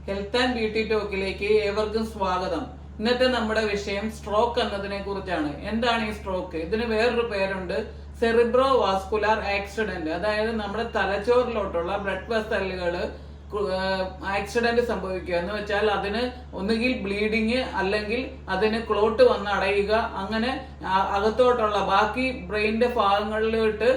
Health and beauty ടോക്കിലേക്ക് ഏവർക്കും സ്വാഗതം. ഇന്നത്തെ നമ്മുടെ വിഷയം സ്ട്രോക്ക് എന്നതിനെ കുറിച്ചാണ്. എന്താണ് ഈ സ്ട്രോക്ക്? ഇതിന് വേറൊരു പേരുണ്ട്, സെറിബ്രോ വാസ്കുലാർ ആക്സിഡന്റ്. അതായത് നമ്മുടെ തലച്ചോറിലോട്ടുള്ള ബ്ലഡ് വെസലുകൾ ആക്സിഡന്റ് സംഭവിക്കുക എന്ന് വെച്ചാൽ അതിന് ഒന്നുകിൽ ബ്ലീഡിങ് അല്ലെങ്കിൽ അതിന് ക്ലോട്ട് വന്ന് അടയുക, അങ്ങനെ അകത്തോട്ടുള്ള ബാക്കി ബ്രെയിനിന്റെ ഭാഗങ്ങളിലോട്ട്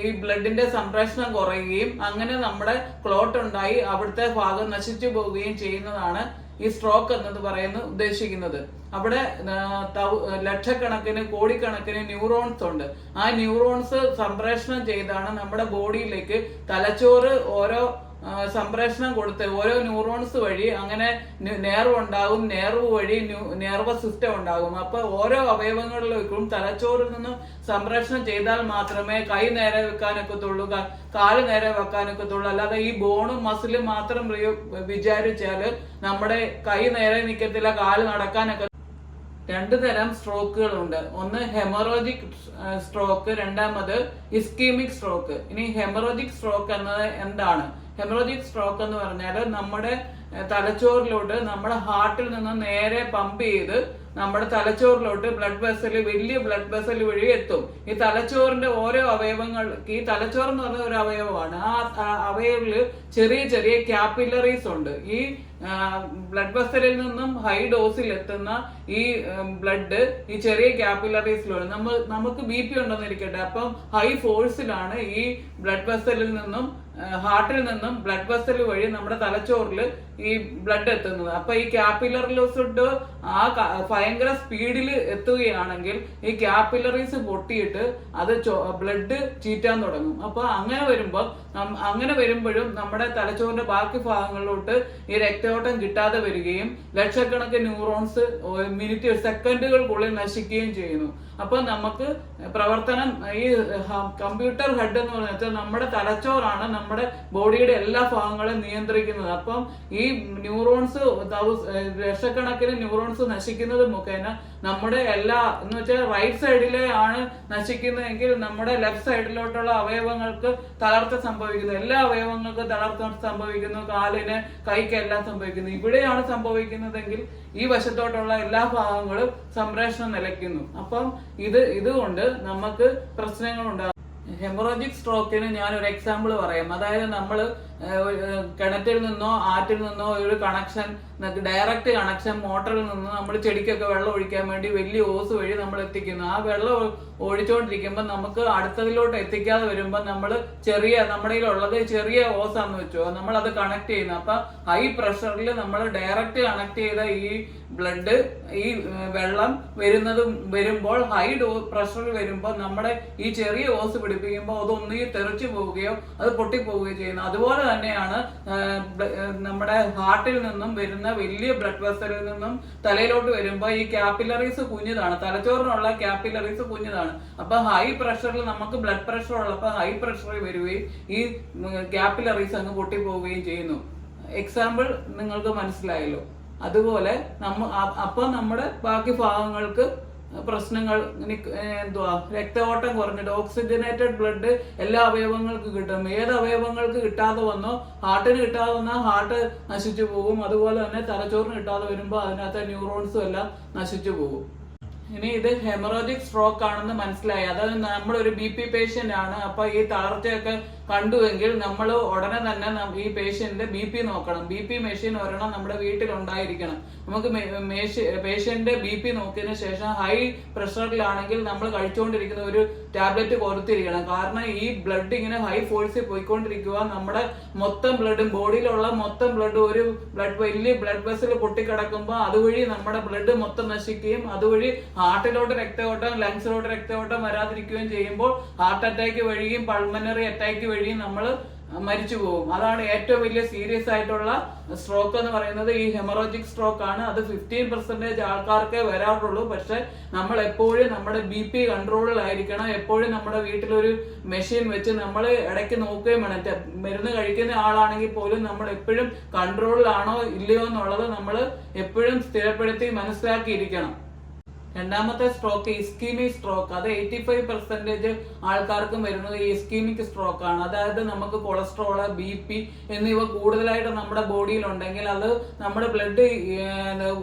ഈ ബ്ലഡിന്റെ സംപ്രേഷണം കുറയുകയും അങ്ങനെ നമ്മുടെ ക്ലോട്ട് ഉണ്ടായി അവിടുത്തെ ഭാഗം നശിച്ചു പോവുകയും ചെയ്യുന്നതാണ് ഈ സ്ട്രോക്ക് എന്നത് ഉദ്ദേശിക്കുന്നത്. അവിടെ ലക്ഷക്കണക്കിന് കോടിക്കണക്കിന് ന്യൂറോൺസ് ഉണ്ട്. ആ ന്യൂറോൺസ് സംപ്രേഷണം ചെയ്താണ് നമ്മുടെ ബോഡിയിലേക്ക് തലച്ചോറ് ഓരോ സംപ്രേഷണം കൊടുത്ത് ഓരോ ന്യൂറോൺസ് വഴി അങ്ങനെ നെർവ് ഉണ്ടാകും, നെർവ് വഴി നെർവസ് സിസ്റ്റം ഉണ്ടാകും. അപ്പൊ ഓരോ അവയവങ്ങളിലേക്കും തലച്ചോറിൽ നിന്നും സംപ്രേഷണം ചെയ്താൽ മാത്രമേ കൈ നേരെ വെക്കാനൊക്കത്തുള്ളൂ, കാല് നേരെ വെക്കാനൊക്കത്തുള്ളൂ. അല്ലാതെ ഈ ബോണും മസിലും മാത്രം വിചാരിച്ചാല് നമ്മുടെ കൈ നേരെ നിൽക്കത്തില്ല, കാല് നടക്കാനൊക്കെ. രണ്ടു തരം സ്ട്രോക്കുകളുണ്ട്. ഒന്ന് ഹെമറോജിക് സ്ട്രോക്ക്, രണ്ടാമത് ഇസ്കീമിക് സ്ട്രോക്ക്. ഇനി ഹെമറോജിക് സ്ട്രോക്ക് എന്നത് എന്താണ്? ഹെമറോജിക് സ്ട്രോക്ക് എന്ന് പറഞ്ഞാൽ നമ്മുടെ തലച്ചോറിലോട്ട് നമ്മുടെ ഹാർട്ടിൽ നിന്ന് നേരെ പമ്പ് ചെയ്ത് നമ്മുടെ തലച്ചോറിലോട്ട് ബ്ലഡ് വെസൽ, വലിയ ബ്ലഡ് വെസൽ വഴി എത്തും. ഈ തലച്ചോറിന്റെ ഓരോ അവയവങ്ങൾ, ഈ തലച്ചോറ് എന്ന് പറഞ്ഞ ഒരു അവയവമാണ്. ആ അവയവില് ചെറിയ ചെറിയ ക്യാപ്പിലറീസ് ഉണ്ട്. ഈ ബ്ലഡ് വെസലിൽ നിന്നും ഹൈ ഡോസിൽ എത്തുന്ന ഈ ബ്ലഡ് ഈ ചെറിയ ക്യാപ്പിലറീസിലുണ്ട്. നമുക്ക് BP ഉണ്ടെന്നിരിക്കട്ടെ, അപ്പം ഹൈ ഫോഴ്സിലാണ് ഈ ബ്ലഡ് വെസലിൽ നിന്നും ഹാർട്ടിൽ നിന്നും ബ്ലഡ് വെസൽ വഴി നമ്മുടെ തലച്ചോറിൽ ഈ ബ്ലഡ് എത്തുന്നത്. അപ്പൊ ഈ ക്യാപ്പിലറിലോട്ട് ആ ഭയങ്കര സ്പീഡിൽ എത്തുകയാണെങ്കിൽ ഈ ക്യാപ്പിലറീസ് പൊട്ടിയിട്ട് അത് ബ്ലഡ് ചീറ്റാൻ തുടങ്ങും. അപ്പൊ അങ്ങനെ വരുമ്പോഴും നമ്മുടെ തലച്ചോറിന്റെ ബാക്കി ഭാഗങ്ങളിലോട്ട് ഈ രക്തയോട്ടം കിട്ടാതെ വരികയും ലക്ഷക്കണക്കിന് ന്യൂറോൺസ് സെക്കൻഡുകൾക്കുള്ളിൽ നശിക്കുകയും ചെയ്യുന്നു. അപ്പൊ നമുക്ക് പ്രവർത്തനം, ഈ കമ്പ്യൂട്ടർ ഹെഡ് എന്ന് പറഞ്ഞാൽ നമ്മുടെ തലച്ചോറാണ് നമ്മുടെ ബോഡിയുടെ എല്ലാ ഭാഗങ്ങളും നിയന്ത്രിക്കുന്നത്. അപ്പം ഈ ന്യൂറോൺസ് ലക്ഷക്കണക്കിന് ന്യൂറോൺസ് നശിക്കുന്നത് മുഖേന നമ്മുടെ എല്ലാ എന്ന് വെച്ചാൽ റൈറ്റ് സൈഡിലെ ആണ് നശിക്കുന്നതെങ്കിൽ നമ്മുടെ ലെഫ്റ്റ് സൈഡിലോട്ടുള്ള അവയവങ്ങൾക്ക് തളർച്ച സംഭവിക്കുന്നു. എല്ലാ അവയവങ്ങൾക്കും തളർച്ച സംഭവിക്കുന്നു, കാലിന് കൈക്കെല്ലാം സംഭവിക്കുന്നു. ഇവിടെയാണ് സംഭവിക്കുന്നതെങ്കിൽ ഈ വശത്തോട്ടുള്ള എല്ലാ ഭാഗങ്ങളും സംപ്രേഷണം നിലയ്ക്കുന്നു. അപ്പം ഇതുകൊണ്ട് നമുക്ക് പ്രശ്നങ്ങൾ ഉണ്ടാകും. ഹെമറോജിക് സ്ട്രോക്കിന് ഞാനൊരു എക്സാമ്പിൾ പറയാം. അതായത് നമ്മൾ കിണറ്റിൽ നിന്നോ ആറ്റിൽ നിന്നോ ഒരു കണക്ഷൻ, ഡയറക്റ്റ് കണക്ഷൻ മോട്ടറിൽ നിന്ന് നമ്മൾ ചെടിക്കൊക്കെ വെള്ളം ഒഴിക്കാൻ വേണ്ടി വലിയ ഓസ് വഴി നമ്മൾ എത്തിക്കുന്നു. ആ വെള്ളം ഒഴിച്ചുകൊണ്ടിരിക്കുമ്പോൾ നമുക്ക് അടുത്തതിലോട്ട് എത്തിക്കാതെ വരുമ്പോൾ നമ്മൾ നമ്മുടെ കയ്യിലുള്ളത് ചെറിയ ഓസാന്ന് വെച്ചോ, നമ്മൾ അത് കണക്ട് ചെയ്യുന്നു. അപ്പൊ ഹൈ പ്രഷറിൽ നമ്മൾ ഡയറക്റ്റ് കണക്ട് ചെയ്ത ഈ ബ്ലഡ്, ഈ വെള്ളം വരുമ്പോൾ ഹൈ പ്രഷറിൽ വരുമ്പോൾ നമ്മുടെ ഈ ചെറിയ ഓസ് പിടിപ്പിക്കുമ്പോൾ അതൊന്നുകിൽ തെറിച്ചു പോവുകയോ അത് പൊട്ടിപ്പോവുകയോ ചെയ്യുന്നു. അതുപോലെ തന്നെയാണ് നമ്മുടെ ഹാർട്ടിൽ നിന്നും വരുന്ന വലിയ ബ്ലഡ് വെസലിൽ നിന്നും തലയിലോട്ട് വരുമ്പോൾ ഈ ക്യാപ്പിലറീസ് കുഞ്ഞിതാണ്, തലച്ചോറിനുള്ള ക്യാപ്പിലറീസ് കുഞ്ഞിതാണ്. അപ്പൊ ഹൈ പ്രഷറിൽ നമുക്ക് ബ്ലഡ് പ്രഷർ ഉള്ളപ്പോൾ ഹൈ പ്രഷറിൽ വരികയും ഈ ക്യാപ്പിലറീസ് അങ്ങ് പൊട്ടിപ്പോവുകയും ചെയ്യുന്നു. എക്സാമ്പിൾ നിങ്ങൾക്ക് മനസ്സിലായല്ലോ. അതുപോലെ അപ്പൊ നമ്മുടെ ബാക്കി ഭാഗങ്ങൾക്ക് പ്രശ്നങ്ങൾ, രക്തഓട്ടം കുറഞ്ഞിട്ട് ഓക്സിജനേറ്റഡ് ബ്ലഡ് എല്ലാ അവയവങ്ങൾക്കും കിട്ടും. ഏത് അവയവങ്ങൾക്ക് കിട്ടാതെ വന്നോ, ഹാർട്ടിന് കിട്ടാതെ വന്നാൽ ഹാർട്ട് നശിച്ചു പോകും. അതുപോലെ തന്നെ തലച്ചോറിന് കിട്ടാതെ വരുമ്പോൾ അതിനകത്തെ ന്യൂറോൺസും എല്ലാം നശിച്ചു പോകും. ഇനി ഇത് ഹെമറോജിക് സ്ട്രോക്ക് ആണെന്ന് മനസ്സിലായി. അതായത് നമ്മളൊരു BP പേഷ്യന്റ് ആണ്. അപ്പൊ ഈ തളർച്ചയൊക്കെ കണ്ടുവെങ്കിൽ നമ്മൾ ഉടനെ തന്നെ ഈ പേഷ്യന്റ് BP നോക്കണം. BP മെഷീൻ ഒരെണ്ണം നമ്മുടെ വീട്ടിൽ ഉണ്ടായിരിക്കണം. നമുക്ക് പേഷ്യന്റ് BP നോക്കിയതിനു ശേഷം ഹൈ പ്രഷറിലാണെങ്കിൽ നമ്മൾ കഴിച്ചുകൊണ്ടിരിക്കുന്ന ഒരു ടാബ്ലറ്റ് കൊടുത്തിരിക്കണം. കാരണം ഈ ബ്ലഡ് ഇങ്ങനെ ഹൈ ഫോഴ്സിൽ പോയിക്കൊണ്ടിരിക്കുക, നമ്മുടെ മൊത്തം ബ്ലഡും ബോഡിയിലുള്ള മൊത്തം ബ്ലഡ് ഒരു വലിയ ബ്ലഡ് വെസൽ പൊട്ടിക്കിടക്കുമ്പോൾ അതുവഴി നമ്മുടെ ബ്ലഡ് മൊത്തം നശിക്കുകയും അതുവഴി ഹാർട്ടിലോട്ട് രക്തയോട്ടം, ലങ്സിലോട്ട് രക്തയോട്ടം വരാതിരിക്കുകയും ചെയ്യുമ്പോൾ ഹാർട്ട് അറ്റാക്ക് വഴിയും പൾമനറി അറ്റാക്ക് വഴിയും നമ്മൾ മരിച്ചു പോകും. അതാണ് ഏറ്റവും വലിയ സീരിയസ് ആയിട്ടുള്ള സ്ട്രോക്ക് എന്ന് പറയുന്നത്. ഈ ഹെമറോജിക് സ്ട്രോക്ക് ആണ്. അത് 15% ആൾക്കാർക്കേ വരാറുള്ളൂ. പക്ഷെ നമ്മൾ എപ്പോഴും നമ്മുടെ BP കൺട്രോളിലായിരിക്കണം. എപ്പോഴും നമ്മുടെ വീട്ടിലൊരു മെഷീൻ വെച്ച് നമ്മൾ ഇടയ്ക്ക് നോക്കുകയും വേണം. മരുന്ന് കഴിക്കുന്ന ആളാണെങ്കിൽ പോലും നമ്മൾ എപ്പോഴും കൺട്രോളിലാണോ ഇല്ലയോ എന്നുള്ളത് നമ്മൾ എപ്പോഴും സ്ഥിരപ്പെടുത്തി മനസ്സിലാക്കിയിരിക്കണം. രണ്ടാമത്തെ സ്ട്രോക്ക് ഇസ്കീമിക് സ്ട്രോക്ക്. അത് 85% ആൾക്കാർക്കും വരുന്നത് ഇസ്കീമിക് സ്ട്രോക്ക് ആണ്. അതായത് നമുക്ക് കൊളസ്ട്രോള്, BP എന്നിവ കൂടുതലായിട്ട് നമ്മുടെ ബോഡിയിൽ ഉണ്ടെങ്കിൽ അത് നമ്മുടെ ബ്ലഡ്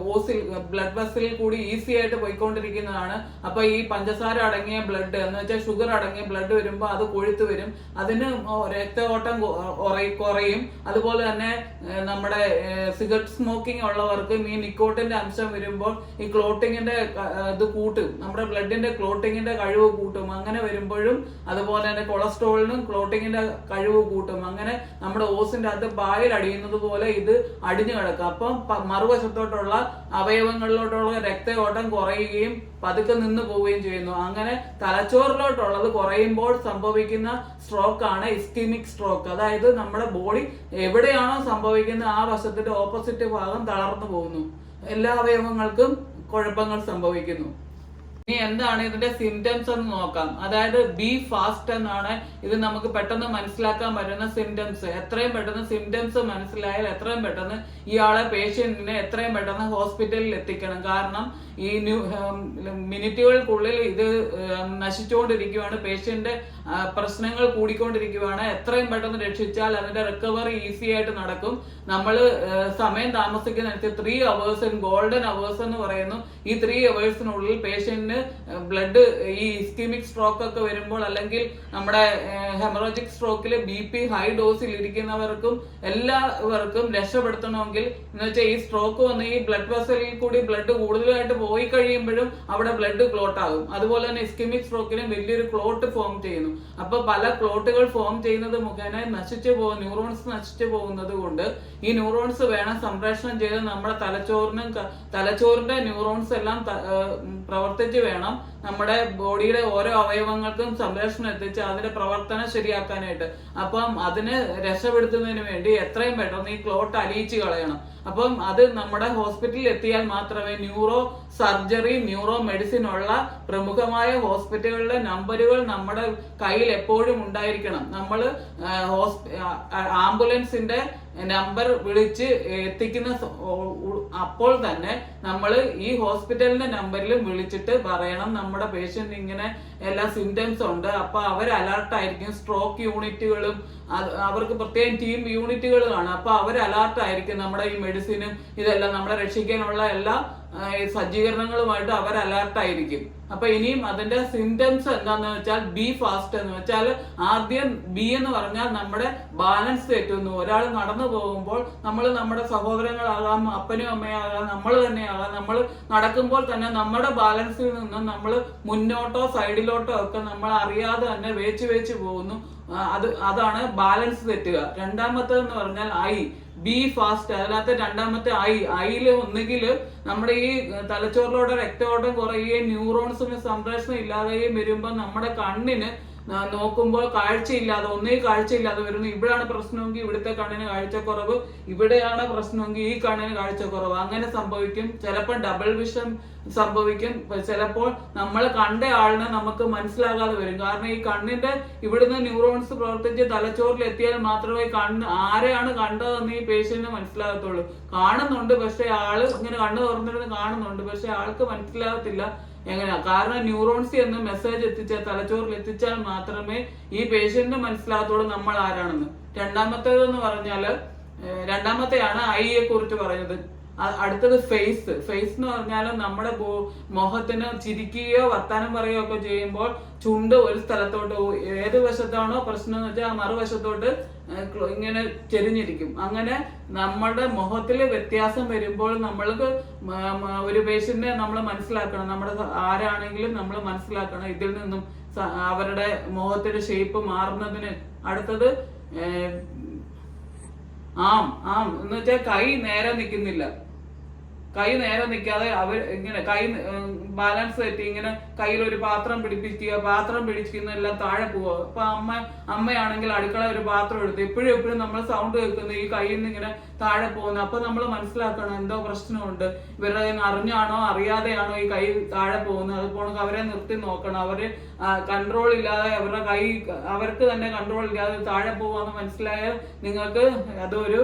വെസലിൽ കൂടി ഈസി ആയിട്ട് പോയിക്കൊണ്ടിരിക്കുന്നതാണ്. അപ്പൊ ഈ പഞ്ചസാര അടങ്ങിയ ബ്ലഡ് എന്ന് വെച്ചാൽ ഷുഗർ അടങ്ങിയ ബ്ലഡ് വരുമ്പോൾ അത് കൊഴുത്ത് വരും, അതിന് രക്തഓട്ടം കുറയും. അതുപോലെ തന്നെ നമ്മുടെ സിഗരറ്റ് സ്മോക്കിംഗ് ഉള്ളവർക്കും ഈ നിക്കോട്ടിന്റെ അംശം വരുമ്പോൾ ഈ ക്ലോട്ടിങ്ങിന്റെ ഇത് കൂട്ടും, നമ്മുടെ ബ്ലഡിന്റെ ക്ലോട്ടിങ്ങിന്റെ കഴിവ് കൂട്ടും. അങ്ങനെ വരുമ്പോഴും അതുപോലെ തന്നെ കൊളസ്ട്രോളിനും ക്ലോട്ടിങ്ങിന്റെ കഴിവ് കൂട്ടും. അങ്ങനെ നമ്മുടെ ഓസിന്റെ അത് പായൽ അടിയുന്നത് പോലെ ഇത് അടിഞ്ഞു കിടക്കും. അപ്പം മറുവശത്തോട്ടുള്ള അവയവങ്ങളിലോട്ടുള്ള രക്തയോട്ടം കുറയുകയും പതുക്കെ നിന്ന് പോവുകയും ചെയ്യുന്നു. അങ്ങനെ തലച്ചോറിലോട്ടുള്ളത് കുറയുമ്പോൾ സംഭവിക്കുന്ന സ്ട്രോക്ക് ആണ് ഇസ്കീമിക് സ്ട്രോക്ക്. അതായത് നമ്മുടെ ബോഡി എവിടെയാണോ സംഭവിക്കുന്നത് ആ വശത്തിന്റെ ഓപ്പോസിറ്റ് ഭാഗം തളർന്നു പോകുന്നു, എല്ലാ അവയവങ്ങൾക്കും കുഴപ്പങ്ങൾ സംഭവിക്കുന്നു. ഇനി എന്താണ് ഇതിന്റെ സിംറ്റംസ് എന്ന് നോക്കാം. അതായത് ബി ഫാസ്റ്റ് എന്നാണ് ഇത് നമുക്ക് പെട്ടെന്ന് മനസ്സിലാക്കാൻ പറ്റുന്ന സിംറ്റംസ്. എത്രയും പെട്ടെന്ന് സിംറ്റംസ് മനസ്സിലായാൽ എത്രയും പെട്ടെന്ന് ഇയാളെ പേഷ്യന്റിനെ എത്രയും പെട്ടെന്ന് ഹോസ്പിറ്റലിൽ എത്തിക്കണം. കാരണം ഈ മിനിറ്റുകൾക്കുള്ളിൽ ഇത് നശിച്ചുകൊണ്ടിരിക്കുകയാണ്, പേഷ്യന്റ് പ്രശ്നങ്ങൾ കൂടിക്കൊണ്ടിരിക്കുകയാണ്. എത്രയും പെട്ടെന്ന് രക്ഷിച്ചാൽ അതിന്റെ റിക്കവറി ഈസി ആയിട്ട് നടക്കും. നമ്മൾ സമയം താമസിക്കുന്നതിനനുസരിച്ച് 3 hours ഗോൾഡൻ അവേഴ്സ് എന്ന് പറയുന്നു. ഈ 3 hours പേഷ്യന്റിന് ബ്ലഡ് ഈ ഇസ്കീമിക് സ്ട്രോക്ക് ഒക്കെ വരുമ്പോൾ അല്ലെങ്കിൽ നമ്മുടെ ഹെമറോജിക് സ്ട്രോക്കിൽ BP ഹൈ ഡോസിൽ ഇരിക്കുന്നവർക്കും എല്ലാവർക്കും രക്ഷപ്പെടുത്തണമെങ്കിൽ എന്ന് വെച്ചാൽ ഈ സ്ട്രോക്ക് വന്ന് ഈ ബ്ലഡ് വെസലിൽ കൂടി ബ്ലഡ് കൂടുതലായിട്ട് പോയി കഴിയുമ്പോഴും അവിടെ ബ്ലഡ് ക്ലോട്ട് ആകും. അതുപോലെ തന്നെ ഇസ്കീമിക് സ്ട്രോക്കിനും വലിയൊരു ക്ലോട്ട് ഫോം ചെയ്യുന്നു. അപ്പൊ പല ക്ലോട്ടുകൾ ഫോം ചെയ്യുന്നത് മുഖേന ന്യൂറോൺസ് നശിച്ചു പോകുന്നത് കൊണ്ട് ഈ ന്യൂറോൺസ് വേണം സംപ്രേഷണം ചെയ്ത് നമ്മുടെ തലച്ചോറിന്റെ ന്യൂറോൺസ് എല്ലാം പ്രവർത്തിച്ച് വേണം നമ്മുടെ ബോഡിയുടെ ഓരോ അവയവങ്ങൾക്കും സംരക്ഷണം എത്തിച്ച് അതിന്റെ പ്രവർത്തനം ശരിയാക്കാനായിട്ട്. അപ്പം അതിന് രക്ഷപ്പെടുത്തുന്നതിന് വേണ്ടി എത്രയും പെട്ടെന്ന് ഈ ക്ലോട്ട് അലിയിച്ച് കളയണം. അപ്പം അത് നമ്മുടെ ഹോസ്പിറ്റലിൽ എത്തിയാൽ മാത്രമേ ന്യൂറോ സർജറി, ന്യൂറോ മെഡിസിൻ ഉള്ള പ്രമുഖമായ ഹോസ്പിറ്റലുകളുടെ നമ്പറുകൾ നമ്മുടെ കയ്യിൽ എപ്പോഴും ഉണ്ടായിരിക്കണം. നമ്മൾ ആംബുലൻസിന്റെ നമ്പർ വിളിച്ച് എത്തിക്കുന്ന അപ്പോൾ തന്നെ നമ്മൾ ഈ ഹോസ്പിറ്റലിന്റെ നമ്പറിലും വിളിച്ചിട്ട് പറയണം നമ്മുടെ പേഷ്യന്റ് ഇങ്ങനെ എല്ലാ സിംറ്റംസ് ഉണ്ട്. അപ്പൊ അവർ അലർട്ടായിരിക്കും. സ്ട്രോക്ക് യൂണിറ്റുകളും അവർക്ക് പ്രത്യേകം ടീം യൂണിറ്റുകൾ കാണും. അപ്പൊ അവർ അലർട്ടായിരിക്കും. നമ്മുടെ ഈ മെഡിസിനും ഇതെല്ലാം നമ്മളെ രക്ഷിക്കാനുള്ള എല്ലാ സജ്ജീകരണങ്ങളുമായിട്ട് അവർ അലർട്ടായിരിക്കും. അപ്പൊ ഇനിയും അതിന്റെ സിംറ്റംസ് എന്താന്ന് വെച്ചാൽ ബി ഫാസ്റ്റ് എന്ന് വെച്ചാൽ ആദ്യം ബി എന്ന് പറഞ്ഞാൽ നമ്മുടെ ബാലൻസ് തെറ്റുന്നു. ഒരാൾ നടന്നു പോകുമ്പോൾ നമ്മൾ നമ്മുടെ സഹോദരങ്ങളാകാം, അപ്പനും അമ്മയാകാം, നമ്മൾ തന്നെയാകാം, നമ്മൾ നടക്കുമ്പോൾ തന്നെ നമ്മുടെ ബാലൻസിൽ നിന്നും നമ്മൾ മുന്നോട്ടോ സൈഡിലോട്ടോ ഒക്കെ നമ്മൾ അറിയാതെ തന്നെ വേച്ച് പോകുന്നു. അതാണ് ബാലൻസ് തെറ്റുക. രണ്ടാമത്തേന്ന് പറഞ്ഞാൽ ബി ഫാസ്റ്റ്. അതിനകത്ത് രണ്ടാമത്തെ ഐയില് ഒന്നുകിൽ നമ്മുടെ ഈ തലച്ചോറിലൂടെ രക്തയോട്ടം കുറയുകയും ന്യൂറോൺസിന് സംപ്രേഷണം ഇല്ലാതെയും വരുമ്പോൾ നമ്മുടെ കണ്ണിന് നോക്കുമ്പോൾ കാഴ്ചയില്ലാതെ വരുന്നു. ഇവിടെയാണ് പ്രശ്നമെങ്കിൽ ഇവിടുത്തെ കണ്ണിന് കാഴ്ചക്കുറവ്, ഇവിടെയാണ് പ്രശ്നമെങ്കിൽ ഈ കണ്ണിന് കാഴ്ചക്കുറവ്. അങ്ങനെ സംഭവിക്കും. ചിലപ്പോൾ ഡബിൾ വിഷൻ സംഭവിക്കും. ചിലപ്പോൾ നമ്മൾ കണ്ട ആളിനെ നമുക്ക് മനസ്സിലാകാതെ വരും. കാരണം ഈ കണ്ണിന്റെ ഇവിടുന്ന് ന്യൂറോൺസ് പ്രവർത്തിച്ച് തലച്ചോറിൽ എത്തിയാൽ മാത്രമേ ആരെയാണ് കണ്ടതെന്ന് ഈ പേഷ്യന്റിന് മനസ്സിലാകത്തുള്ളൂ. കാണുന്നുണ്ട്, പക്ഷെ ആള് ഇങ്ങനെ കണ്ണ് തുറന്നിരുന്ന് കാണുന്നുണ്ട്, പക്ഷെ ആൾക്ക് മനസ്സിലാകത്തില്ല. എങ്ങനെയാ? കാരണം ന്യൂറോൺസ് എന്ന് മെസ്സേജ് തലച്ചോറിൽ എത്തിച്ചാൽ മാത്രമേ ഈ പേഷ്യന്റിന് മനസ്സിലാകത്തുള്ളൂ നമ്മൾ ആരാണെന്ന്. രണ്ടാമത്തേതെന്ന് പറഞ്ഞാല് രണ്ടാമത്തെയാണ് ഐയെ കുറിച്ച് പറഞ്ഞത്. അടുത്തത് ഫേസ്. ഫേസ് എന്ന് പറഞ്ഞാൽ നമ്മുടെ മുഖത്തിന് ചിരിക്കുകയോ വർത്താനം പറയുകയോ ഒക്കെ ചെയ്യുമ്പോൾ ചുണ്ട് ഒരു സ്ഥലത്തോട്ട് ഏത് വശത്താണോ പ്രശ്നം എന്ന് വെച്ചാൽ ആ മറുവശത്തോട്ട് ഇങ്ങനെ ചെരിഞ്ഞിരിക്കും. അങ്ങനെ നമ്മുടെ മുഖത്തിൽ വ്യത്യാസം വരുമ്പോൾ നമ്മൾക്ക് ഒരു പേഷ്യന്റിനെ നമ്മൾ മനസ്സിലാക്കണം. നമ്മുടെ ആരാണെങ്കിലും നമ്മൾ മനസ്സിലാക്കണം ഇതിൽ നിന്നും അവരുടെ മുഖത്തിന്റെ ഷേപ്പ് മാറുന്നതിന്. അടുത്തത് എന്ന് വെച്ചാൽ കൈ നേരെ നിൽക്കുന്നില്ല. കൈ നേരെ നിൽക്കാതെ അവർ ഇങ്ങനെ കൈ ബാലൻസ് തെറ്റി ഇങ്ങനെ കയ്യിൽ ഒരു പാത്രം പിടിക്കുന്നതെല്ലാം താഴെ പോവുക. അപ്പൊ അമ്മയാണെങ്കിൽ അടുക്കള ഒരു പാത്രം എടുത്ത് എപ്പോഴും നമ്മൾ സൗണ്ട് കേൾക്കുന്നു, ഈ കയ്യിൽ നിന്ന് ഇങ്ങനെ താഴെ പോകുന്നു. അപ്പൊ നമ്മൾ മനസ്സിലാക്കണം എന്തോ പ്രശ്നമുണ്ട്. ഇവരുടെ അറിഞ്ഞാണോ അറിയാതെയാണോ ഈ കൈ താഴെ പോകുന്നത്. അതുപോലെ അവരെ നിർത്തി നോക്കണം. അവര് കൺട്രോൾ ഇല്ലാതെ അവർക്ക് തന്നെ കൺട്രോൾ ഇല്ലാതെ താഴെ പോവാന്ന് മനസ്സിലായാൽ നിങ്ങൾക്ക് അതൊരു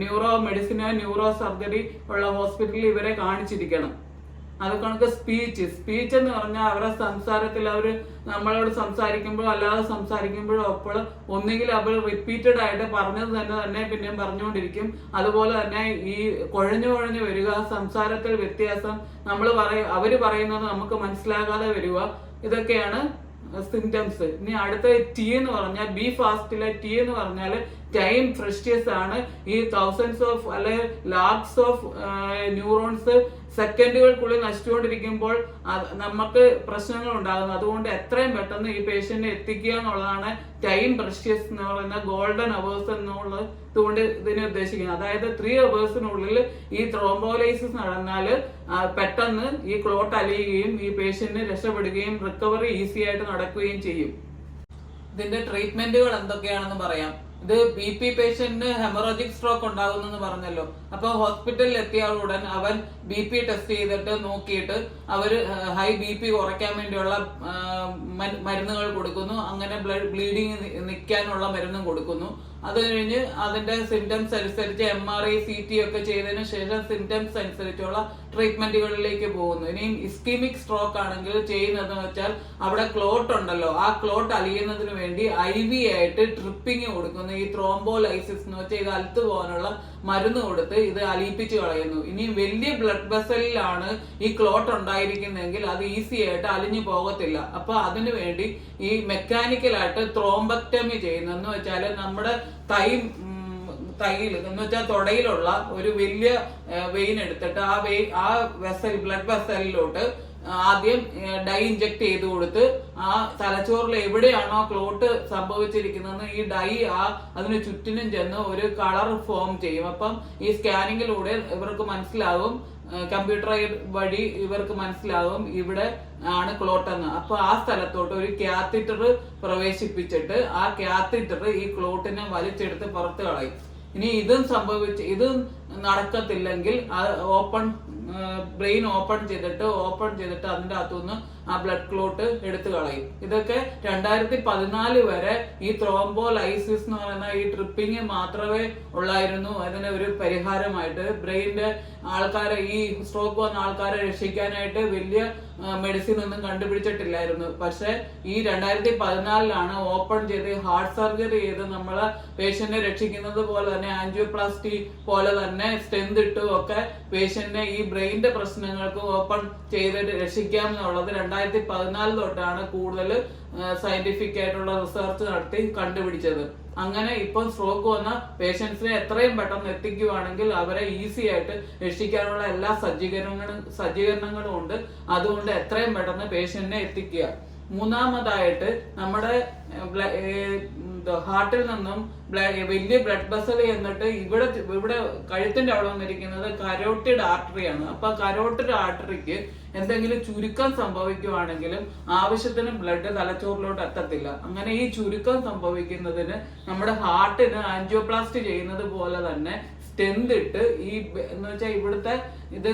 ന്യൂറോ മെഡിസിനോ ന്യൂറോ സർജറി ഉള്ള ഹോസ്പിറ്റലിൽ ഇവരെ കാണിച്ചിരിക്കണം. അത് കണക്ക് സ്പീച്ച് എന്ന് പറഞ്ഞാൽ അവരുടെ സംസാരത്തിൽ അവർ നമ്മളോട് സംസാരിക്കുമ്പോഴോ അല്ലാതെ സംസാരിക്കുമ്പോഴോ അപ്പോൾ ഒന്നുകിൽ അവർ റിപ്പീറ്റഡ് ആയിട്ട് പറഞ്ഞത് തന്നെ പിന്നെയും പറഞ്ഞുകൊണ്ടിരിക്കും. അതുപോലെ തന്നെ ഈ കുഴഞ്ഞു വരിക, സംസാരത്തിൽ വ്യത്യാസം, അവര് പറയുന്നത് നമുക്ക് മനസ്സിലാകാതെ വരിക, ഇതൊക്കെയാണ് സിംറ്റംസ്. ഇനി അടുത്ത ടി എന്ന് പറഞ്ഞാൽ ബി ഫാസ്റ്റിലെ ടി എന്ന് പറഞ്ഞാൽ ടൈം ഫ്രഷ്യസ് ആണ്. ഈ തൗസൻഡ്സ് ഓഫ് അല്ലെ ലാക്സ് ഓഫ് ന്യൂറോൺസ് സെക്കൻഡുകൾക്കുള്ളിൽ നശിച്ചുകൊണ്ടിരിക്കുമ്പോൾ നമുക്ക് പ്രശ്നങ്ങൾ ഉണ്ടാകുന്നു. അതുകൊണ്ട് എത്രയും പെട്ടെന്ന് ഈ പേഷ്യന്റിനെ എത്തിക്കുക എന്നുള്ളതാണ് ടൈം പ്രഷ്യസ് എന്ന് പറയുന്ന ഗോൾഡൻ അവേഴ്സ് എന്നുള്ളത് കൊണ്ട് ഇതിനെ ഉദ്ദേശിക്കുന്നത്. അതായത് 3 അവേഴ്സിനുള്ളിൽ ഈ ത്രോംബോലൈസിസ് നടന്നാൽ പെട്ടെന്ന് ഈ ക്ലോട്ട് അലിയുകയും ഈ പേഷ്യന്റിന് രക്ഷപ്പെടുകയും റിക്കവറി ഈസി ആയിട്ട് നടക്കുകയും ചെയ്യും. ഇതിന്റെ ട്രീറ്റ്മെന്റുകൾ എന്തൊക്കെയാണെന്ന് പറയാം. ഇത് BP പേഷ്യന്റിന് ഹെമറോജിക് സ്ട്രോക്ക് ഉണ്ടാകുന്നെന്ന് പറഞ്ഞല്ലോ. അപ്പൊ ഹോസ്പിറ്റലിൽ എത്തിയ ഉടൻ അവൻ BP ടെസ്റ്റ് ചെയ്തിട്ട് നോക്കിയിട്ട് അവര് ഹൈ BP കുറയ്ക്കാൻ വേണ്ടിയുള്ള മരുന്നുകൾ കൊടുക്കുന്നു. അങ്ങനെ ബ്ലീഡിങ് നിൽക്കാനുള്ള മരുന്നും കൊടുക്കുന്നു. അത് കഴിഞ്ഞ് അതിന്റെ സിംറ്റംസ് അനുസരിച്ച് MRI CT ഒക്കെ ചെയ്തതിനു ശേഷം സിംറ്റംസ് അനുസരിച്ചുള്ള ട്രീറ്റ്മെന്റുകളിലേക്ക് പോകുന്നു. ഇനിയും ഇസ്കീമിക് സ്ട്രോക്ക് ആണെങ്കിൽ ചെയ്യുന്നതെന്ന് വെച്ചാൽ അവിടെ ക്ലോട്ട് ഉണ്ടല്ലോ, ആ ക്ലോട്ട് അലിയുന്നതിന് വേണ്ടി IV ആയിട്ട് ട്രിപ്പിങ് കൊടുക്കുന്നു. ഈ ത്രോംബോലൈസിസ് എന്ന് വെച്ചാൽ ഇത് അലുത്തു പോകാനുള്ള മരുന്ന് കൊടുത്ത് ഇത് അലിയിപ്പിച്ച് കളയുന്നു. ഇനി വലിയ ബ്ലഡ് വെസലിലാണ് ഈ ക്ലോട്ട് ഉണ്ടായിരിക്കുന്നതെങ്കിൽ അത് ഈസി ആയിട്ട് അലിഞ്ഞു പോകത്തില്ല. അപ്പൊ അതിനു വേണ്ടി ഈ മെക്കാനിക്കലായിട്ട് ത്രോംബക്ടമി ചെയ്യുന്നെന്ന് വെച്ചാൽ നമ്മുടെ തൈയിൽ എന്ന് വെച്ചാൽ തൊടയിലുള്ള ഒരു വലിയ വെയിൻ എടുത്തിട്ട് ആ ബ്ലഡ് വെസലിലോട്ട് ആദ്യം ഡൈ ഇഞ്ചക്ട് ചെയ്ത് കൊടുത്ത് ആ തലച്ചോറിൽ എവിടെയാണോ ക്ലോട്ട് സംഭവിച്ചിരിക്കുന്നത് ഈ ഡൈ അതിന് ചുറ്റിനും ചെന്ന് ഒരു കളർ ഫോം ചെയ്യും. അപ്പം ഈ സ്കാനിങ്ങിലൂടെ ഇവർക്ക് മനസ്സിലാവും, കമ്പ്യൂട്ടർ വഴി ഇവർക്ക് മനസ്സിലാവും ഇവിടെ ആണ് ക്ലോട്ട് എന്ന്. അപ്പൊ ആ സ്ഥലത്തോട്ട് ഒരു കാത്തീറ്റർ പ്രവേശിപ്പിച്ചിട്ട് ആ കാത്തീറ്റർ ഈ ക്ലോട്ടിനെ വലിച്ചെടുത്ത് പുറത്ത് കളയും. ഇനി ഇതും നടക്കത്തില്ലെങ്കിൽ ബ്രെയിൻ ഓപ്പൺ ചെയ്തിട്ട് അതിന്റെ അകത്തുനിന്ന് ആ ബ്ലഡ് ക്ലോട്ട് എടുത്തു കളയും. ഇതൊക്കെ 2014 വരെ ഈ ത്രോംബോലൈസിസ് എന്ന് പറയുന്ന ഈ ട്രിപ്പിങ് മാത്രമേ ഉള്ളായിരുന്നു. അതിന് ഒരു പരിഹാരമായിട്ട് ബ്രെയിനിന്റെ ആൾക്കാരെ, ഈ സ്ട്രോക്ക് വന്ന ആൾക്കാരെ രക്ഷിക്കാനായിട്ട് വലിയ മെഡിസിൻ ഒന്നും കണ്ടുപിടിച്ചിട്ടില്ലായിരുന്നു. പക്ഷെ ഈ 2014 ഓപ്പൺ ചെയ്ത് ഹാർട്ട് സർജറി ചെയ്ത് നമ്മളെ പേഷ്യന്റിനെ രക്ഷിക്കുന്നത് പോലെ തന്നെ ആൻജിയോപ്ലാസ്റ്റി പോലെ തന്നെ സ്റ്റെന്ത് ഇട്ടും ഒക്കെ പേഷ്യന്റിനെ ഈ ബ്രെയിനിന്റെ പ്രശ്നങ്ങൾക്ക് ഓപ്പൺ ചെയ്തിട്ട് രക്ഷിക്കാം എന്നുള്ളത് 2014 തൊട്ടാണ് കൂടുതൽ സയന്റിഫിക് ആയിട്ടുള്ള റിസർച്ച് നടത്തി കണ്ടുപിടിച്ചത്. അങ്ങനെ ഇപ്പം സ്ട്രോക്ക് വന്ന പേഷ്യൻസിനെ എത്രയും പെട്ടെന്ന് എത്തിക്കുകയാണെങ്കിൽ അവരെ ഈസി ആയിട്ട് രക്ഷിക്കാനുള്ള എല്ലാ സജ്ജീകരണങ്ങളും ഉണ്ട്. അതുകൊണ്ട് എത്രയും പെട്ടെന്ന് പേഷ്യന്റിനെ എത്തിക്കുക. മൂന്നാമതായിട്ട് നമ്മുടെ ഹാർട്ടിൽ നിന്നും വലിയ ബ്ലഡ് വെസൽ എന്നിട്ട് ഇവിടെ കഴുത്തിന്റെ അവിടെ വന്നിരിക്കുന്നത് കരോട്ടിഡ് ആർട്ടറിയാണ്. അപ്പൊ കരോട്ടിഡ് ആർട്ടറിക്ക് എന്തെങ്കിലും ചുരുക്കം സംഭവിക്കുകയാണെങ്കിലും ആവശ്യത്തിന് ബ്ലഡ് തലച്ചോറിലോട്ട് എത്തത്തില്ല. അങ്ങനെ ഈ ചുരുക്കം സംഭവിക്കുന്നതിന് നമ്മുടെ ഹാർട്ടിന് ആൻജിയോപ്ലാസ്റ്റി ചെയ്യുന്നത് പോലെ തന്നെ സ്റ്റെന്ത് ഇട്ട് എന്ന് വെച്ചാൽ ഇവിടുത്തെ ഇത്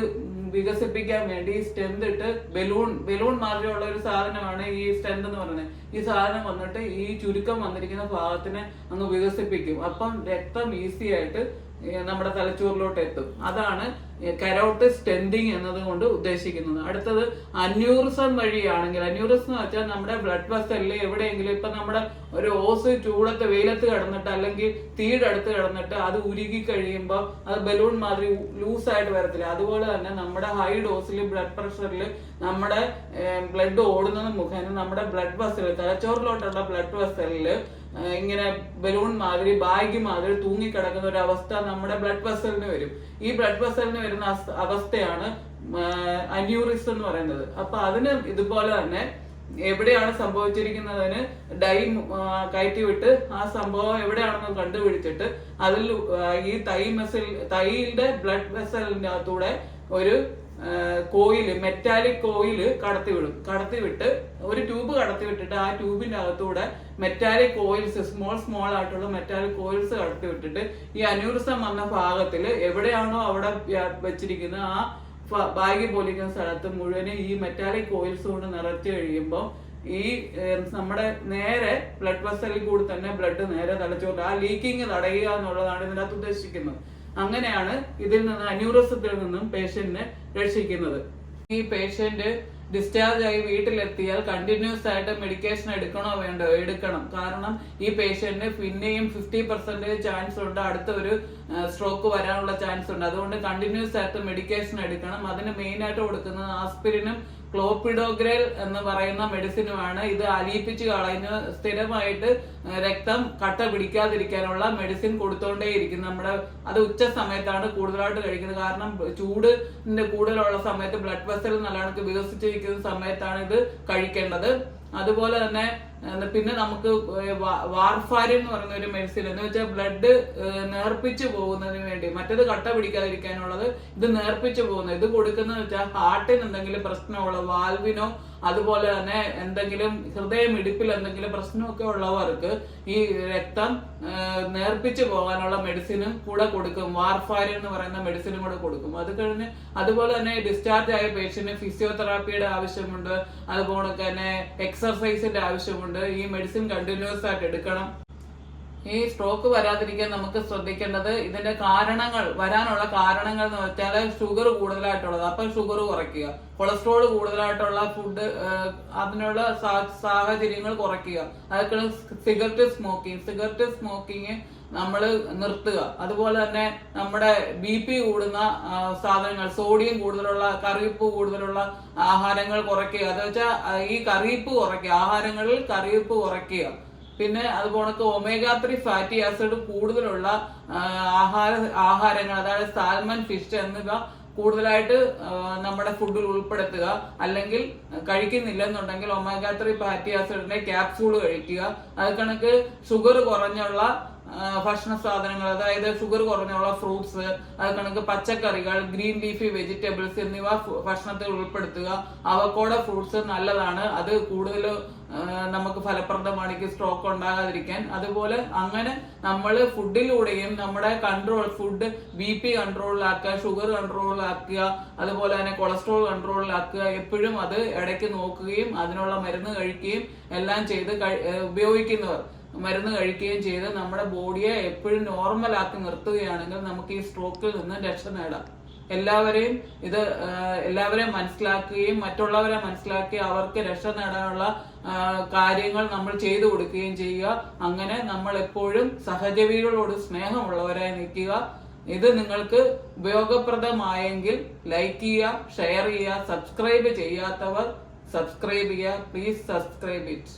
വികസിപ്പിക്കാൻ വേണ്ടി സ്റ്റെന്ത് ഇട്ട് ബലൂൺ മാതിരിയുള്ള ഒരു സാധനമാണ് ഈ സ്റ്റെന്ത് എന്ന് പറയുന്നത്. ഈ സാധനം വന്നിട്ട് ഈ ചുരുക്കം വന്നിരിക്കുന്ന ഭാഗത്തിനെ അങ്ങ് വികസിപ്പിക്കും. അപ്പം രക്തം ഈസി ആയിട്ട് നമ്മുടെ തലച്ചോറിലോട്ട് എത്തും. അതാണ് കരോട്ടിഡ് സ്റ്റെന്റിങ് എന്നതുകൊണ്ട് ഉദ്ദേശിക്കുന്നത്. അടുത്തത് അന്യൂറിസം വഴിയാണെങ്കിൽ, അന്യൂറിസം എന്ന് വെച്ചാൽ നമ്മുടെ ബ്ലഡ് വെസലിൽ എവിടെയെങ്കിലും ഇപ്പൊ നമ്മുടെ ഒരു ഓസ് ചൂടത്ത് വെയിലത്ത് കിടന്നിട്ട് അല്ലെങ്കിൽ തീയുടെ അടുത്ത് കിടന്നിട്ട് അത് ഉരുകി കഴിയുമ്പോൾ അത് ബലൂൺ മാതിരി ലൂസായിട്ട് വരത്തില്ല. അതുപോലെ തന്നെ നമ്മുടെ ഹൈ ഡോസിൽ ബ്ലഡ് പ്രഷറിൽ നമ്മുടെ ബ്ലഡ് ഓടുന്നത് മുഖേന നമ്മുടെ ബ്ലഡ് വെസൽ, തലച്ചോറിലോട്ടുള്ള ബ്ലഡ് വെസലില് ഇങ്ങനെ ബലൂൺ മാതിരി ബാഗ് മാതിരി തൂങ്ങിക്കിടക്കുന്ന ഒരു അവസ്ഥ നമ്മുടെ ബ്ലഡ് വെസലിന് വരും. ഈ ബ്ലഡ് വെസലിന് വരുന്ന അവസ്ഥയാണ് അന്യൂറിസം എന്ന് പറയുന്നത്. അപ്പൊ അതിന് ഇതുപോലെ തന്നെ എവിടെയാണ് സംഭവിച്ചിരിക്കുന്നതിന് കയറ്റി വിട്ട് ആ സംഭവം എവിടെയാണെന്ന് കണ്ടുപിടിച്ചിട്ട് അതിൽ ഈ തൈയുടെ ബ്ലഡ് വെസലിന്റെ അകത്തൂടെ ഒരു മെറ്റാലിക് കോയില് കടത്തിവിട്ട് ഒരു ട്യൂബ് കടത്തിവിട്ടിട്ട് ആ ട്യൂബിന്റെ അകത്തൂടെ മെറ്റാലിക് കോയിൽസ്, സ്മോൾ ആയിട്ടുള്ള മെറ്റാലിക് കോയിൽസ് കടത്തിവിട്ടിട്ട് ഈ അന്യൂറിസം വന്ന ഭാഗത്തില് എവിടെയാണോ അവിടെ വെച്ചിരിക്കുന്നത് ആ ബാഗ് പോലിരിക്കുന്ന സ്ഥലത്ത് മുഴുവനും ഈ മെറ്റാലിക് കോയിൽസ് കൊണ്ട് നിറച്ചു കഴിയുമ്പോൾ ഈ നമ്മുടെ നേരെ ബ്ലഡ് വെസലിൽ കൂടി തന്നെ ബ്ലഡ് നേരെ തലച്ചോറിൽ ആ ലീക്കിങ് തടയുക എന്നുള്ളതാണ് ഇതിനകത്ത് ഉദ്ദേശിക്കുന്നത്. അങ്ങനെയാണ് ഇതിൽ നിന്ന് അന്യൂറിസത്തിൽ നിന്നും പേഷ്യന്റിനെ രക്ഷിക്കുന്നത്. ഈ പേഷ്യന്റ് ഡിസ്ചാർജ് ആയി വീട്ടിലെത്തിയാൽ കണ്ടിന്യൂസ് ആയിട്ട് മെഡിക്കേഷൻ എടുക്കണോ വേണ്ടോ? എടുക്കണം. കാരണം ഈ പേഷ്യന്റിന് പിന്നെയും 50% ചാൻസ് ഉണ്ട് അടുത്ത ഒരു സ്ട്രോക്ക് വരാനുള്ള ചാൻസ് ഉണ്ട്. അതുകൊണ്ട് കണ്ടിന്യൂസ് ആയിട്ട് മെഡിക്കേഷൻ എടുക്കണം. അതിന് മെയിൻ ആയിട്ട് കൊടുക്കുന്നത് ആസ്പിരിനും ക്ലോപ്പിഡോഗ്രൽ എന്ന് പറയുന്ന മെഡിസിനുമാണ്. ഇത് അലിയിപ്പിച്ച് കളയുന്ന സ്ഥിരമായിട്ട് രക്തം കട്ട പിടിക്കാതിരിക്കാനുള്ള മെഡിസിൻ കൊടുത്തോണ്ടേയിരിക്കും. അത് ഉച്ച സമയത്താണ് കൂടുതലായിട്ട് കഴിക്കുന്നത്. കാരണം ചൂടിന്റെ കൂടുതലുള്ള സമയത്ത് ബ്ലഡ് വെസൽ നല്ലവണ്ണം വികസിച്ചിരിക്കുന്ന സമയത്താണ് ഇത് കഴിക്കേണ്ടത്. അതുപോലെ തന്നെ പിന്നെ നമുക്ക് വാർഫാരിൻ എന്ന് പറയുന്ന ഒരു മെഡിസിൻ എന്ന് വെച്ചാൽ ബ്ലഡ് നേർപ്പിച്ചു പോകുന്നതിന് വേണ്ടി, മറ്റേത് കട്ട പിടിക്കാതിരിക്കാനുള്ളത്, ഇത് നേർപ്പിച്ചു പോകുന്നത്. ഇത് കൊടുക്കുന്നത് വെച്ചാൽ ഹാർട്ടിന് എന്തെങ്കിലും പ്രശ്നമുള്ള വാൽവിനോ അതുപോലെ തന്നെ എന്തെങ്കിലും ഹൃദയമിടിപ്പിൽ എന്തെങ്കിലും പ്രശ്നമൊക്കെ ഉള്ളവർക്ക് ഈ രക്തം നേർപ്പിച്ചു പോകാനുള്ള മെഡിസിനും കൂടെ കൊടുക്കും. വാർഫാരിൻ എന്ന് പറയുന്ന മെഡിസിനും കൂടെ കൊടുക്കും. അത് കഴിഞ്ഞ് അതുപോലെ തന്നെ ഡിസ്ചാർജ് ആയ പേഷ്യന്റിന് ഫിസിയോതെറാപ്പിയുടെ ആവശ്യമുണ്ട്. അതുപോലെ തന്നെ എക്സർസൈസിന്റെ ആവശ്യമുണ്ട്. ഈ മെഡിസിൻ കണ്ടിന്യൂസ് ആയിട്ട് എടുക്കണം. ഈ സ്ട്രോക്ക് വരാതിരിക്കാൻ നമുക്ക് ശ്രദ്ധിക്കേണ്ടത് ഇതിന്റെ വരാനുള്ള കാരണങ്ങൾ എന്ന് വെച്ചാൽ ഷുഗർ കൂടുതലായിട്ടുള്ളത്. അപ്പൊ ഷുഗർ കുറയ്ക്കുക, കൊളസ്ട്രോൾ കൂടുതലായിട്ടുള്ള ഫുഡ് അതിനുള്ള സാഹചര്യങ്ങൾ കുറയ്ക്കുക. അതൊക്കെ സിഗരറ്റ് സ്മോക്കിങ് നമ്മൾ നിർത്തുക. അതുപോലെ തന്നെ നമ്മുടെ BP കൂടുന്ന സാധനങ്ങൾ, സോഡിയം കൂടുതലുള്ള, കറിയിപ്പ് കൂടുതലുള്ള ആഹാരങ്ങൾ കുറയ്ക്കുക. അത് വെച്ചാൽ ഈ കറിയിപ്പ് കുറയ്ക്കുക, ആഹാരങ്ങളിൽ കറിയിപ്പ് കുറയ്ക്കുക. പിന്നെ അതുപോലെ ഒമേഗ 3 ഫാറ്റി ആസിഡ് കൂടുതലുള്ള ആഹാരങ്ങൾ, അതായത് സാൽമൺ, ഫിഷ് എന്നിവ കൂടുതലായിട്ട് നമ്മുടെ ഫുഡിൽ ഉൾപ്പെടുത്തുക. അല്ലെങ്കിൽ കഴിക്കുന്നില്ലെന്നുണ്ടെങ്കിൽ ഒമേഗ 3 ഫാറ്റി ആസിഡിന്റെ ക്യാപ്സൂൾ കഴിക്കുക. അത് കണക്ക് ഷുഗർ കുറഞ്ഞുള്ള ഭക്ഷണ സാധനങ്ങൾ, അതായത് ഷുഗർ കുറഞ്ഞുള്ള ഫ്രൂട്ട്സ്, അത് കണക്ക് പച്ചക്കറികൾ, ഗ്രീൻ ലീഫി വെജിറ്റബിൾസ് എന്നിവ ഭക്ഷണത്തിൽ ഉൾപ്പെടുത്തുക. അവക്കോട ഫ്രൂട്ട്സ് നല്ലതാണ്. അത് കൂടുതൽ നമുക്ക് ഫലപ്രദമാണ് ഈ സ്ട്രോക്ക് ഉണ്ടാകാതിരിക്കാൻ. അതുപോലെ അങ്ങനെ നമ്മൾ ഫുഡിലൂടെയും നമ്മുടെ ഫുഡ് BP കൺട്രോളിലാക്കുക, ഷുഗർ കൺട്രോളിലാക്കുക, അതുപോലെ തന്നെ കൊളസ്ട്രോൾ കൺട്രോളിലാക്കുക. എപ്പോഴും അത് ഇടയ്ക്ക് നോക്കുകയും അതിനുള്ള മരുന്ന് കഴിക്കുകയും എല്ലാം ചെയ്ത് മരുന്ന് കഴിക്കുകയും ചെയ്ത് നമ്മുടെ ബോഡിയെ എപ്പോഴും നോർമൽ ആക്കി നിർത്തുകയാണെങ്കിൽ നമുക്ക് ഈ സ്ട്രോക്കിൽ നിന്ന് രക്ഷ നേടാം. എല്ലാവരെയും മനസ്സിലാക്കുകയും മറ്റുള്ളവരെ മനസ്സിലാക്കി അവർക്ക് രക്ഷ നേടാനുള്ള കാര്യങ്ങൾ നമ്മൾ ചെയ്തു കൊടുക്കുകയും ചെയ്യുക. അങ്ങനെ നമ്മൾ എപ്പോഴും സഹജീവികളോട് സ്നേഹമുള്ളവരായി നിൽക്കുക. ഇത് നിങ്ങൾക്ക് ഉപയോഗപ്രദമായെങ്കിൽ ലൈക്ക് ചെയ്യുക, ഷെയർ ചെയ്യുക, സബ്സ്ക്രൈബ് ചെയ്യാത്തവർ സബ്സ്ക്രൈബ് ചെയ്യുക. Please subscribe it.